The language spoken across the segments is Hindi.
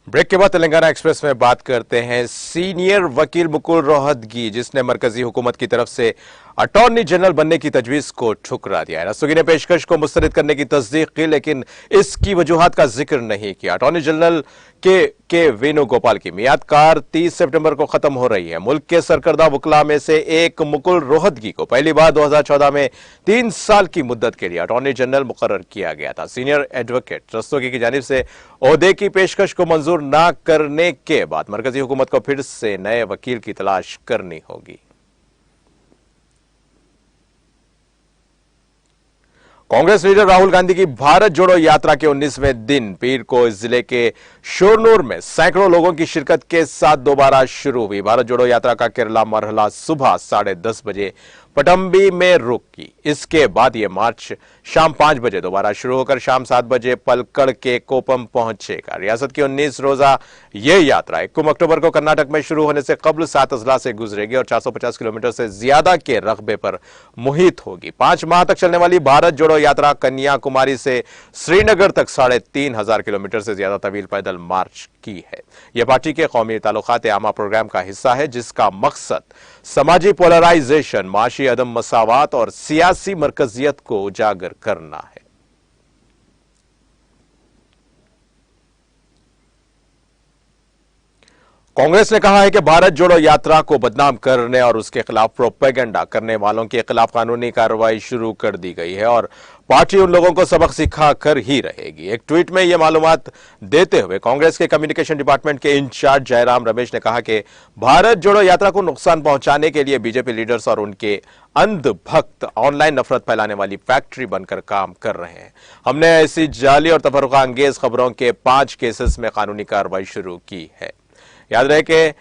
ब्रेक के बाद तेलंगाना एक्सप्रेस में बात करते हैं सीनियर वकील मुकुल रोहतगी, जिसने मरकजी हुकूमत की तरफ से अटॉर्नी जनरल बनने की तजवीज को ठुकरा दिया है। रस्तोगी ने पेशकश को मुस्तरद करने की तस्दीक की, लेकिन इसकी वजूहात का जिक्र नहीं किया। अटॉर्नी जनरल के वेणुगोपाल की मियाद-कार 30 सितंबर को खत्म हो रही है। मुल्क के सरकर्दा वकला में से एक मुकुल रोहतगी को पहली बार 2014 में 3 साल की मुद्दत के लिए अटॉर्नी जनरल मुकर्रर किया गया था। सीनियर एडवोकेट रस्तोगी की जानिब से ओहदे की पेशकश को मंजूर न करने के बाद मरकजी हुकूमत को फिर से नए वकील की तलाश करनी होगी। कांग्रेस लीडर राहुल गांधी की भारत जोड़ो यात्रा के 19वें दिन पीर को इस जिले के शोरनूर में सैकड़ों लोगों की शिरकत के साथ दोबारा शुरू हुई। भारत जोड़ो यात्रा का केरला मरहला सुबह 10:30 बजे पटम्बी में रुकी। इसके बाद यह मार्च शाम 5 बजे दोबारा शुरू होकर शाम 7 बजे पलक्कड़ के कोपम पहुंचेगा। रियासत की 19 रोजा यह यात्रा 1 अक्टूबर को कर्नाटक में शुरू होने से कबल 7 अजला से गुजरेगी और 450 किलोमीटर से ज्यादा के रकबे पर मुहित होगी। 5 माह तक चलने वाली भारत जोड़ो यात्रा कन्याकुमारी से श्रीनगर तक 3,500 किलोमीटर से ज्यादा तवील पैदल मार्च की है। यह पार्टी के कौमी ताल्लुकात आमा प्रोग्राम का हिस्सा है, जिसका मकसद समाजी पोलराइजेशन, माशी अदम मसावात और सियासी मरकजियत को उजागर करना है। कांग्रेस ने कहा है कि भारत जोड़ो यात्रा को बदनाम करने और उसके खिलाफ प्रोपेगेंडा करने वालों के खिलाफ कानूनी कार्रवाई शुरू कर दी गई है और पार्टी उन लोगों को सबक सिखा कर ही रहेगी। एक ट्वीट में यह मालूमात देते हुए कांग्रेस के कम्युनिकेशन डिपार्टमेंट के इंचार्ज जयराम रमेश ने कहा कि भारत जोड़ो यात्रा को नुकसान पहुंचाने के लिए बीजेपी लीडर्स और उनके अंधभक्त ऑनलाइन नफरत फैलाने वाली फैक्ट्री बनकर काम कर रहे हैं। हमने ऐसी जाली और तफर्रुका अंगेज खबरों के 5 केसेस में कानूनी कार्रवाई शुरू की है। याद रहे कि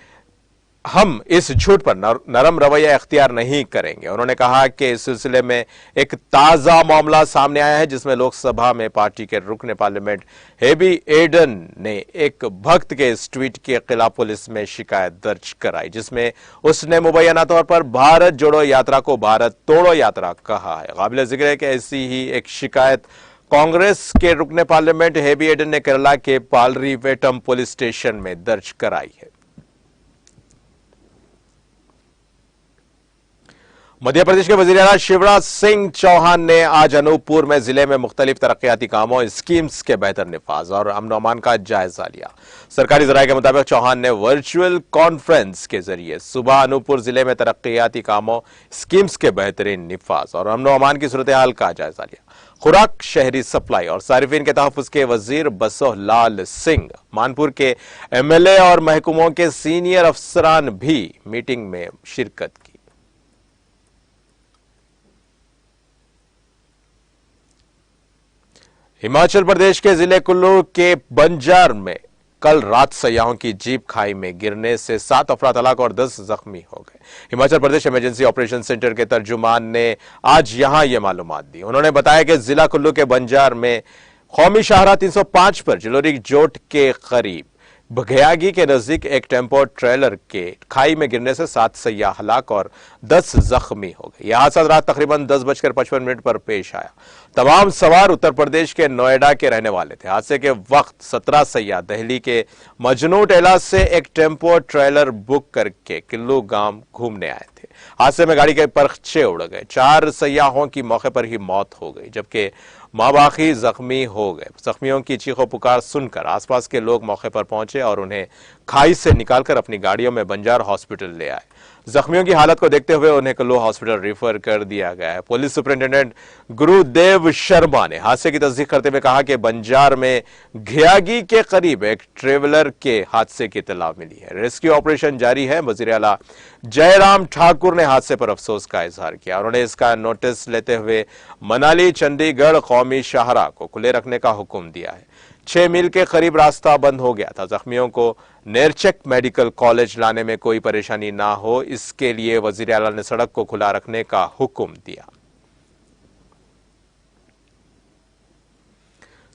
हम इस झूठ पर नरम रवैया इख्तियार नहीं करेंगे। उन्होंने कहा कि इस सिलसिले में एक ताजा मामला सामने आया है, जिसमें लोकसभा में पार्टी के रुकने पार्लियामेंट हेबी एडन ने एक भक्त के इस ट्वीट के खिलाफ पुलिस में शिकायत दर्ज कराई, जिसमें उसने मुबैना तौर पर भारत जोड़ो यात्रा को भारत तोड़ो यात्रा कहा है। काबिल जिक्र है कि ऐसी ही एक शिकायत कांग्रेस के रुकने पार्लियामेंट हेबी एडन ने केरला के पालरीवेटम पुलिस स्टेशन में दर्ज कराई है। मध्य प्रदेश के वजीर आला शिवराज सिंह चौहान ने आज अनूपपुर में जिले में मुख्तलिफ तरक्याती कामों, स्कीम्स के बेहतर निफाज और अमन अमान का जायजा लिया। सरकारी जराये के मुताबिक चौहान ने वर्चुअल कॉन्फ्रेंस के जरिए सुबह अनूपपुर जिले में तरक्याती कामों, स्कीम्स के बेहतरीन निफाज और अमन अमान की सूरत हाल का जायजा लिया। खुराक, शहरी सप्लाई और सारिफिन के तहफ्फुज के वजीर बसोह लाल सिंह, मानपुर के MLA और महकमों के सीनियर अफसरान भी मीटिंग में शिरकत की। हिमाचल प्रदेश के जिले कुल्लू के बंजार में कल रात सयाहों की जीप खाई में गिरने से 7 अफराद हलाक और 10 जख्मी हो गए। Himachal Pradesh emergency operation centre के तर्जुमान ने आज यहां यह मालूमात दी। उन्होंने बताया कि जिला कुल्लू के बंजार में कौमी शाहराह 305 पर जलोरी जोट के करीब बघयागी के नजदीक एक टेम्पो ट्रेलर के खाई में गिरने से 7 सयाह हलाक और 10 जख्मी हो गए। यह हादसा रात तकरीबन 10:55 पर पेश आया। तमाम सवार उत्तर प्रदेश के नोएडा के रहने वाले थे। हादसे के वक्त 17 सयाह दिल्ली के मजनू टेला से एक टेम्पो ट्रेलर बुक करके किल्लू गांव घूमने आए थे। हादसे में गाड़ी के परखचे उड़ गए। 4 सयाहों की मौके पर ही मौत हो गई, जबकि माबाखी जख्मी हो गए। जख्मियों की चीखों पुकार सुनकर आसपास के लोग मौके पर पहुंचे और उन्हें खाई से निकालकर अपनी गाड़ियों में बंजार हॉस्पिटल ले आए। जख्मियों की हालत को देखते हुए उन्हें कुल्लू हॉस्पिटल रेफर कर दिया गया है। पुलिस सुपरिंटेंडेंट गुरुदेव शर्मा ने हादसे की तस्दीक करते हुए कहा कि बंजार में घियागी के करीब एक ट्रेवलर के हादसे की इत्तला मिली है। रेस्क्यू ऑपरेशन जारी है। वजीर आला जयराम ठाकुर ने हादसे पर अफसोस का इजहार किया। उन्होंने इसका नोटिस लेते हुए मनाली चंडीगढ़ कौमी शाहराह को खुले रखने का हुक्म दिया है। 6 मील के करीब रास्ता बंद हो गया था। जख्मियों को नेरचक मेडिकल कॉलेज लाने में कोई परेशानी ना हो, इसके लिए वजीर आला ने सड़क को खुला रखने का हुक्म दिया।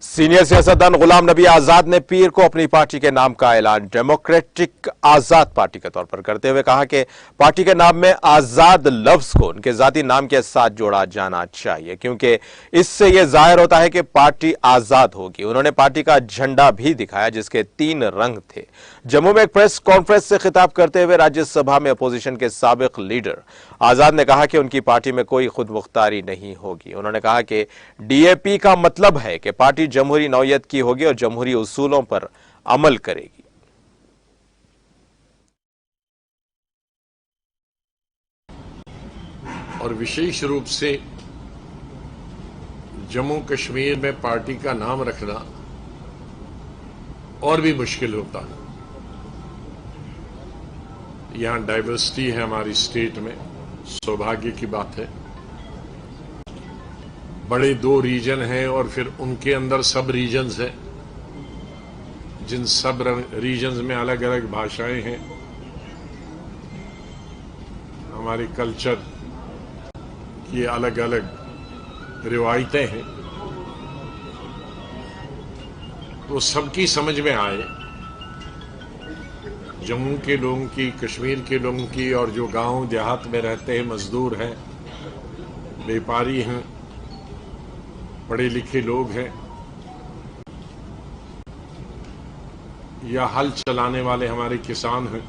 सीनियर सियासतदान गुलाम नबी आजाद ने पीर को अपनी पार्टी के नाम का ऐलान डेमोक्रेटिक आजाद पार्टी के तौर पर करते हुए कहा कि पार्टी के नाम में आजाद लफ्ज को उनके जाती नाम के साथ जोड़ा जाना चाहिए, क्योंकि इससे यह जाहिर होता है कि पार्टी आजाद होगी। उन्होंने पार्टी का झंडा भी दिखाया जिसके 3 रंग थे। जम्मू में एक प्रेस कॉन्फ्रेंस से खिताब करते हुए राज्यसभा में अपोजिशन के साबिक लीडर आजाद ने कहा कि उनकी पार्टी में कोई खुद मुख्तारी नहीं होगी। उन्होंने कहा कि डीएपी का मतलब है कि पार्टी जमहूरी नौयत की होगी और जमहूरी उसूलों पर अमल करेगी। और विशेष रूप से जम्मू कश्मीर में पार्टी का नाम रखना और भी मुश्किल होता है। यहां डाइवर्सिटी है हमारी स्टेट में, सौभाग्य की बात है। बड़े 2 रीजन हैं और फिर उनके अंदर सब रीजन्स हैं, जिन सब रीजन्स में अलग अलग भाषाएं हैं, हमारे कल्चर की अलग अलग रिवायतें हैं। तो सबकी समझ में आए, जम्मू के लोगों की, कश्मीर के लोगों की, और जो गांव देहात में रहते हैं, मजदूर हैं, व्यापारी हैं, पढ़े लिखे लोग हैं, या हल चलाने वाले हमारे किसान हैं,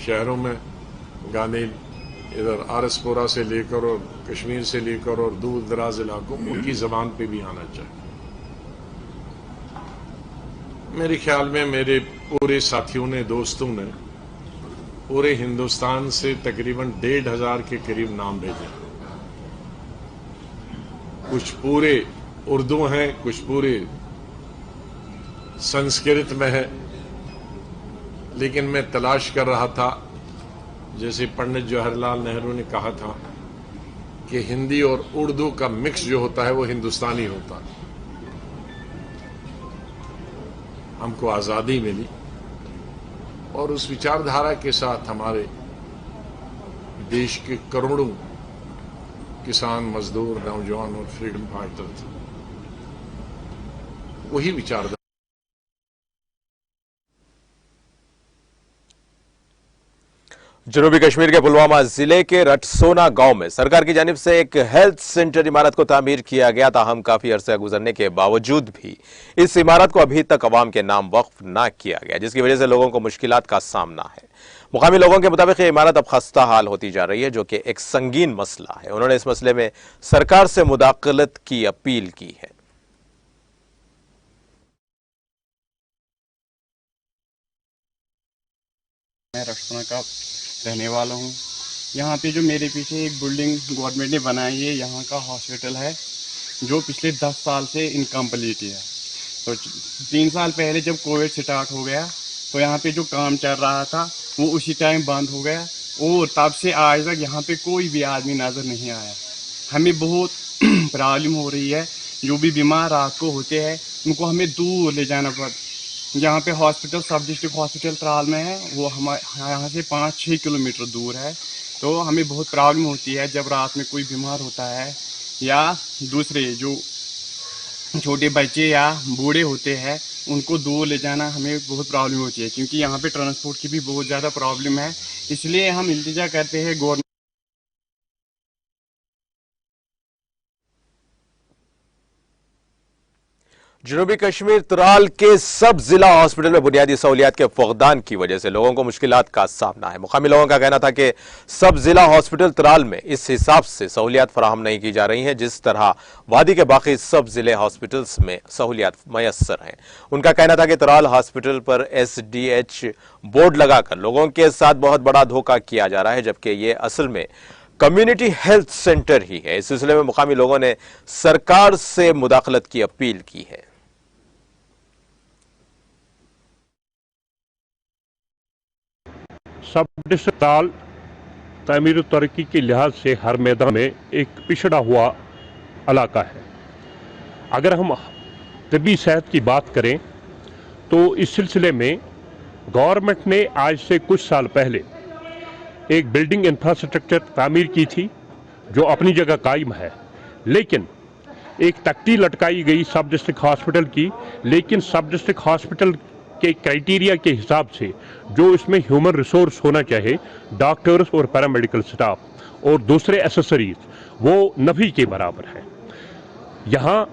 शहरों में गाने इधर आरसपुरा से लेकर और कश्मीर से लेकर और दूर दराज इलाकों, उनकी जबान पे भी आना चाहिए। मेरे ख्याल में मेरे पूरे साथियों ने, दोस्तों ने पूरे हिंदुस्तान से तकरीबन 1,500 के करीब नाम भेजे। कुछ पूरे उर्दू हैं, कुछ पूरे संस्कृत में है, लेकिन मैं तलाश कर रहा था, जैसे पंडित जवाहरलाल नेहरू ने कहा था कि हिंदी और उर्दू का मिक्स जो होता है वो हिंदुस्तानी होता है। हमको आजादी मिली और उस विचारधारा के साथ हमारे देश के करोड़ों किसान, मजदूर, नौजवान और फ्रीडम फाइटर थे, वही विचारधारा। जनूबी कश्मीर के पुलवामा जिले के रटसोना गांव में सरकार की जानिब से एक हेल्थ सेंटर इमारत को तामीर किया गया। ताहम काफी अरसा गुजरने के बावजूद भी इस इमारत को अभी तक अवाम के नाम वक्फ न किया गया, जिसकी वजह से लोगों को मुश्किलात का सामना है। मुकामी लोगों के मुताबिक ये इमारत अब खस्ता हाल होती जा रही है, जो कि एक संगीन मसला है। उन्होंने इस मसले में सरकार से मुदाखलत की अपील की है। मैं रटसोना का रहने वाला हूँ। यहाँ पे जो मेरे पीछे एक बिल्डिंग गवर्नमेंट ने बनाई है, यहाँ का हॉस्पिटल है, जो पिछले 10 साल से इनकम्प्लीट है। तो 3 साल पहले जब कोविड स्टार्ट हो गया तो यहाँ पे जो काम चल रहा था वो उसी टाइम बंद हो गया, और तब से आज तक यहाँ पे कोई भी आदमी नज़र नहीं आया। हमें बहुत प्रॉब्लम हो रही है। जो भी बीमार रात को होते हैं उनको हमें दूर ले जाना पड़ता। जहाँ पे हॉस्पिटल सब डिस्ट्रिक्ट हॉस्पिटल त्राल में है, वो हमारे यहाँ से 5-6 किलोमीटर दूर है। तो हमें बहुत प्रॉब्लम होती है जब रात में कोई बीमार होता है, या दूसरे जो छोटे बच्चे या बूढ़े होते हैं उनको दूर ले जाना हमें बहुत प्रॉब्लम होती है, क्योंकि यहाँ पे ट्रांसपोर्ट की भी बहुत ज़्यादा प्रॉब्लम है। इसलिए हम इल्तिजा करते हैं गवर्नमेंट। जनूबी कश्मीर त्राल के सब जिला हॉस्पिटल में बुनियादी सहूलियात के फुकदान की वजह से लोगों को मुश्किलात का सामना है। मुकामी लोगों का कहना था कि सब जिला हॉस्पिटल त्राल में इस हिसाब से सहूलियात फराहम नहीं की जा रही हैं जिस तरह वादी के बाकी सब जिले हॉस्पिटल्स में सहूलियात मैसर हैं। उनका कहना था कि त्राल हॉस्पिटल पर SDH बोर्ड लगाकर लोगों के साथ बहुत बड़ा धोखा किया जा रहा है, जबकि ये असल में कम्युनिटी हेल्थ सेंटर ही है। इस सिलसिले में मुकामी लोगों ने सरकार से मुदाखलत की अपील की है। सब डिस्ट्रिक्ट त्राल तामीर तरक्की के लिहाज से हर मैदान में एक पिछड़ा हुआ इलाका है। अगर हम तबी सेहत की बात करें तो इस सिलसिले में गवर्नमेंट ने आज से कुछ साल पहले एक बिल्डिंग इंफ्रास्ट्रक्चर तामीर की थी जो अपनी जगह कायम है, लेकिन एक तख्ती लटकाई गई सब डिस्ट्रिक्ट हॉस्पिटल की, लेकिन सब डिस्ट्रिक्ट हॉस्पिटल के क्राइटेरिया के हिसाब से जो इसमें ह्यूमन रिसोर्स होना चाहिए, डॉक्टर्स और पैरामेडिकल स्टाफ और दूसरे एसेसरीज, वो नफी के बराबर है। यहाँ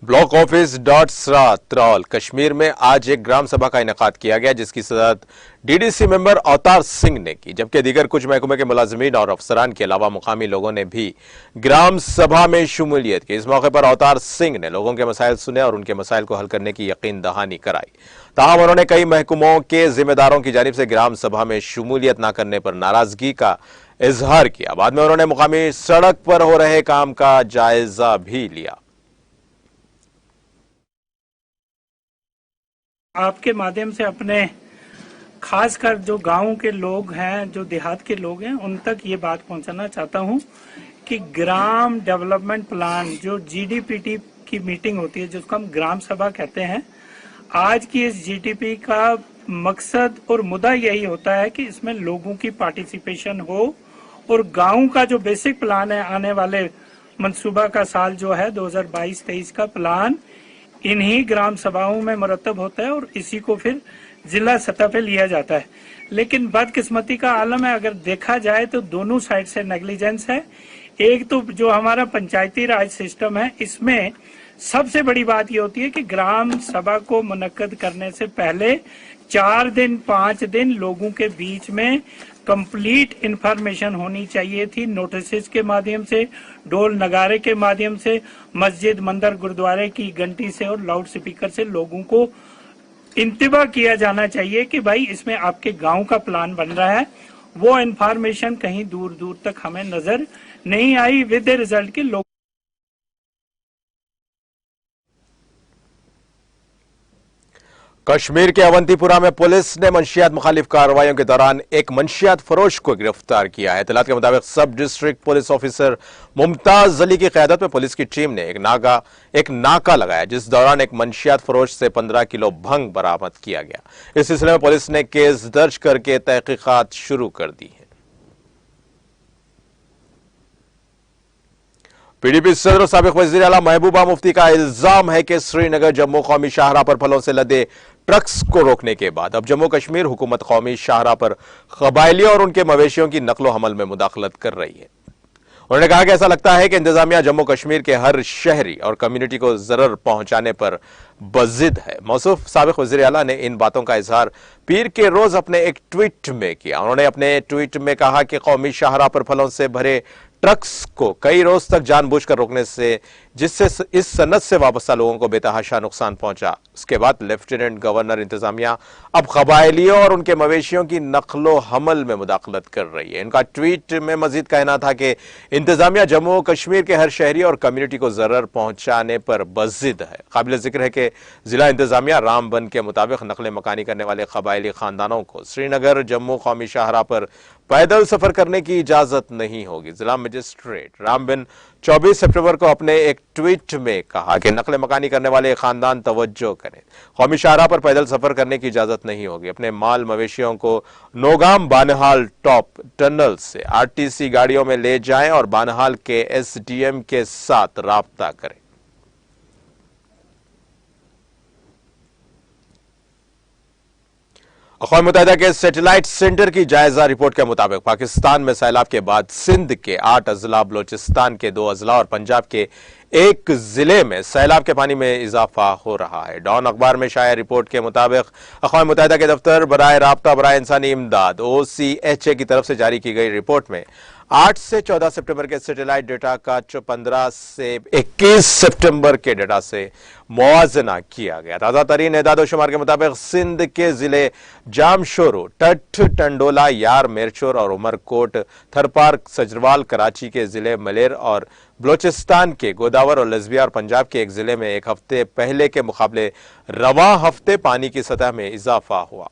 ब्लॉक ऑफिस डॉट्सरा त्रौल कश्मीर में आज एक ग्राम सभा का इनेकाद किया गया, जिसकी सदत डीडीसी मेंबर अवतार सिंह ने की, जबकि दीगर कुछ महकमे के मुलाजिमीन और अफसरान के अलावा मुकामी लोगों ने भी ग्राम सभा में शमूलियत की। इस मौके पर अवतार सिंह ने लोगों के मसाइल सुने और उनके मसाइल को हल करने की यकीन दहानी कराई। ताहम उन्होंने कई महकमों के जिम्मेदारों की जानिब से ग्राम सभा में शमूलियत न करने पर नाराजगी का इजहार किया। बाद में उन्होंने मुकामी सड़क पर हो रहे काम का जायजा भी लिया। आपके माध्यम से अपने खासकर जो गांव के लोग हैं, जो देहात के लोग हैं, उन तक ये बात पहुंचाना चाहता हूं कि ग्राम डेवलपमेंट प्लान जो जीडीपीटी की मीटिंग होती है, जिसको हम ग्राम सभा कहते हैं, आज की इस जीडीपी का मकसद और मुद्दा यही होता है कि इसमें लोगों की पार्टिसिपेशन हो और गांव का जो बेसिक प्लान है, आने वाले मंसूबा का साल जो है 2022-23 का प्लान इन्हीं ग्राम सभाओं में मुरतब होता है और इसी को फिर जिला सतह पे लिया जाता है। लेकिन बदकिस्मती का आलम है, अगर देखा जाए तो दोनों साइड से नेग्लिजेंस है। एक तो जो हमारा पंचायती राज सिस्टम है, इसमें सबसे बड़ी बात ये होती है कि ग्राम सभा को मुनक्कद करने से पहले 4 दिन 5 दिन लोगों के बीच में कंप्लीट इंफॉर्मेशन होनी चाहिए थी, नोटिस के माध्यम से, ढोल नगारे के माध्यम से, मस्जिद मंदिर गुरुद्वारे की घंटी से और लाउड स्पीकर से लोगों को इंतबा किया जाना चाहिए कि भाई इसमें आपके गांव का प्लान बन रहा है। वो इंफॉर्मेशन कहीं दूर दूर तक हमें नजर नहीं आई, विद द रिजल्ट के लोग कश्मीर के अवंतीपुरा में पुलिस ने मंशियात मुखालिफ कार्रवाइयों के दौरान एक मंशियात फरोश को गिरफ्तार किया है। इत्तलात के मुताबिक सब district police officer Mumtaz Ali की क़यादत में पुलिस की टीम ने एक नाका लगाया, जिस दौरान एक मंशियात फरोश से 15 किलो भंग बरामद किया गया। इस सिलसिले में पुलिस ने केस दर्ज करके तहकीकात शुरू कर दी है। पीडीपी सदर और साबिक वज़ीर आला महबूबा मुफ्ती का इल्जाम है कि श्रीनगर जम्मू कौमी शाहराह पर फलों से लदे ट्रक्स को रोकने के बाद अब जम्मू कश्मीर हुकूमत कौमी शाहराह पर कबायलियों और उनके मवेशियों की नकलो हमल में मुदाखलत कर रही है। उन्होंने कहा कि ऐसा लगता है कि इंतजामिया जम्मू कश्मीर के हर शहरी और कम्युनिटी को जरर पहुंचाने पर बजिद है। मौसूफ साबिक वज़ीर आला ने इन बातों का इजहार पीर के रोज अपने एक ट्वीट में किया। उन्होंने अपने ट्वीट में कहा कि कौमी शाहराह पर फलों से भरे ट्रक्स को कई रोज तक जानबूझकर रोकने से, जिससे इस सनत से वाबस्ता लोगों को बेतहाशा नुकसान पहुंचा। उसके बाद लेफ्टिनेंट गवर्नर इंतजामिया अब कबायलियों और उनके मवेशियों की नकलो हमल में मुदाखलत कर रही है। इनका ट्वीट में मजीद कहना था कि इंतजामिया जम्मू कश्मीर के हर शहरी और कम्युनिटी को जरर पहुंचाने पर बजिद है। काबिल जिक्र है कि जिला इंतजामिया रामबन के मुताबिक नकल मकानी करने वाले कबायली खानदानों को श्रीनगर जम्मू कौमी शाहराह पर पैदल सफर करने की इजाजत नहीं होगी। जिला मजिस्ट्रेट रामबन 24 सितंबर को अपने एक ट्वीट में कहा कि नकल मकानी करने वाले खानदान तवज्जो करें, कौमी शाहराह पर पैदल सफर करने की इजाजत नहीं होगी। अपने माल मवेशियों को नौगाम बानहाल टॉप टनल से आरटीसी गाड़ियों में ले जाएं और बानहाल के एसडीएम के साथ राब्ता करें। अक़वाम मुत्तहिदा के सैटेलाइट सेंटर की जायजा रिपोर्ट के मुताबिक पाकिस्तान में सैलाब के बाद सिंध के 8 अजला, बलोचिस्तान के 2 अजला और पंजाब के 1 जिले में सैलाब के पानी में इजाफा हो रहा है। डॉन अखबार में शाया रिपोर्ट के मुताबिक अक़वाम मुत्तहिदा के दफ्तर बराए राब्ता बराए इंसानी इमदाद OCHA की तरफ से जारी की गई रिपोर्ट में 8 से 14 सितंबर के सैटेलाइट डेटा का 15 से 21 सितंबर के डेटा से मुआजना किया गया। ताज़ा तरीन एदाद शुमार के मुताबिक सिंध के जिले जामशोरो, टठ, टंडोला, यार, मेरचोर और उमरकोट, थरपार, सजरवाल, कराची के जिले मलेर और बलोचिस्तान के गोदावर और लजबिया और पंजाब के एक जिले में एक हफ्ते पहले के मुकाबले रवां हफ्ते पानी की सतह में इजाफा हुआ।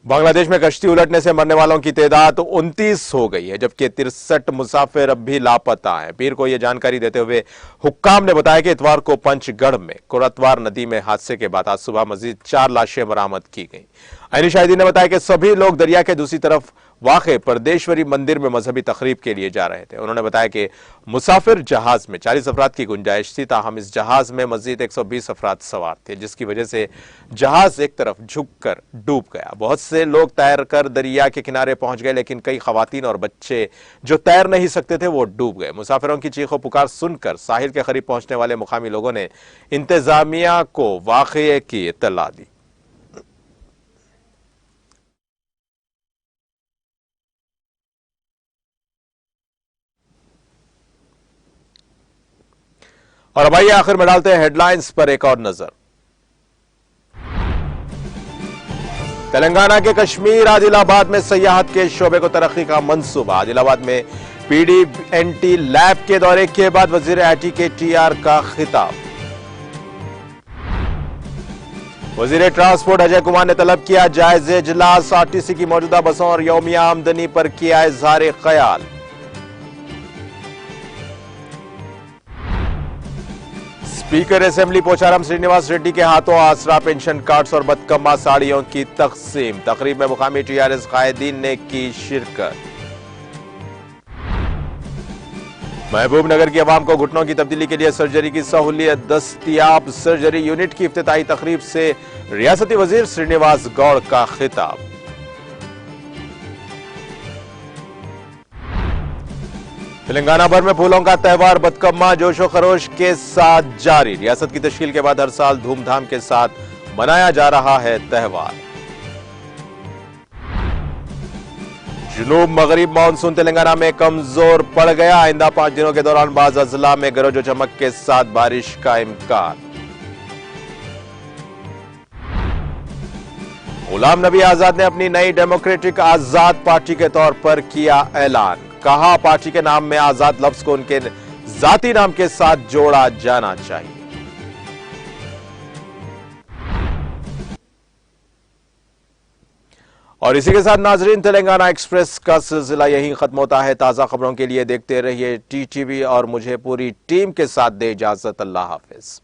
बांग्लादेश में कश्ती उलटने से मरने वालों की तादाद 29 हो गई है, जबकि 63 मुसाफिर अब भी लापता हैं। पीर को यह जानकारी देते हुए हुक्काम ने बताया कि इतवार को पंचगढ़ में कुरतवार नदी में हादसे के बाद आज सुबह मजीद 4 लाशें बरामद की गईं। आईनी शाहिदीन ने बताया कि सभी लोग दरिया के दूसरी तरफ वाक़े परदेश्वरी मंदिर में मजहबी तकरीब के लिए जा रहे थे। उन्होंने बताया कि मुसाफिर जहाज में 40 अफराद की गुंजाइश थी, ताहम इस जहाज में मजीद 120 अफराद सवार थे, जिसकी वजह से जहाज एक तरफ झुककर डूब गया। बहुत से लोग तैर कर दरिया के किनारे पहुंच गए, लेकिन कई खवातीन और बच्चे जो तैर नहीं सकते थे वो डूब गए। मुसाफिरों की चीखों पुकार सुनकर साहिल के करीब पहुंचने वाले मुकामी लोगों ने इंतजामिया को वाक़ये की इत्तला दी। और अब आइए आखिर में डालते हैं हेडलाइंस पर एक और नजर। तेलंगाना के कश्मीर आदिलाबाद में सयाहत के शोबे को तरक्की का मंसूबा। आदिलाबाद में पीडीएनटी लैब के दौरे के बाद वजीर आईटी के टीआर का खिताब। वजीर ट्रांसपोर्ट अजय कुमार ने तलब किया जायजे इजलास, आरटीसी की मौजूदा बसों और यौमिया आमदनी पर किया इजहार ख्याल। स्पीकर असेंबली पोचाराम श्रीनिवास रेड्डी के हाथों आसरा पेंशन कार्ड्स और बदकम्मा साड़ियों की तकसीम। तकरीब में मुकामी टीआरएस कायदीन ने की शिरकत। महबूबनगर की आवाम को घुटनों की तब्दीली के लिए सर्जरी की सहूलियत दस्तयाब। सर्जरी यूनिट की इफ्तिताही तकरीब से रियासती वजीर श्रीनिवास गौड़ का खिताब। तेलंगाना भर में फूलों का त्योहार बदकम्मा जोशो खरोश के साथ जारी। रियासत की तश्कील के बाद हर साल धूमधाम के साथ मनाया जा रहा है त्योहार। जुनूब मगरिब मानसून तेलंगाना में कमजोर पड़ गया। आइंदा 5 दिनों के दौरान बाज़ अजला में गरज और चमक के साथ बारिश का इम्कान। गुलाम नबी आजाद ने अपनी नई डेमोक्रेटिक आजाद पार्टी के तौर पर किया ऐलान। कहा पार्टी के नाम में आजाद लफ्ज को उनके जाती नाम के साथ जोड़ा जाना चाहिए। और इसी के साथ नाजरीन, तेलंगाना एक्सप्रेस का सिलसिला यहीं खत्म होता है। ताजा खबरों के लिए देखते रहिए टीटीवी और मुझे पूरी टीम के साथ दे इजाजत। अल्लाह हाफिज।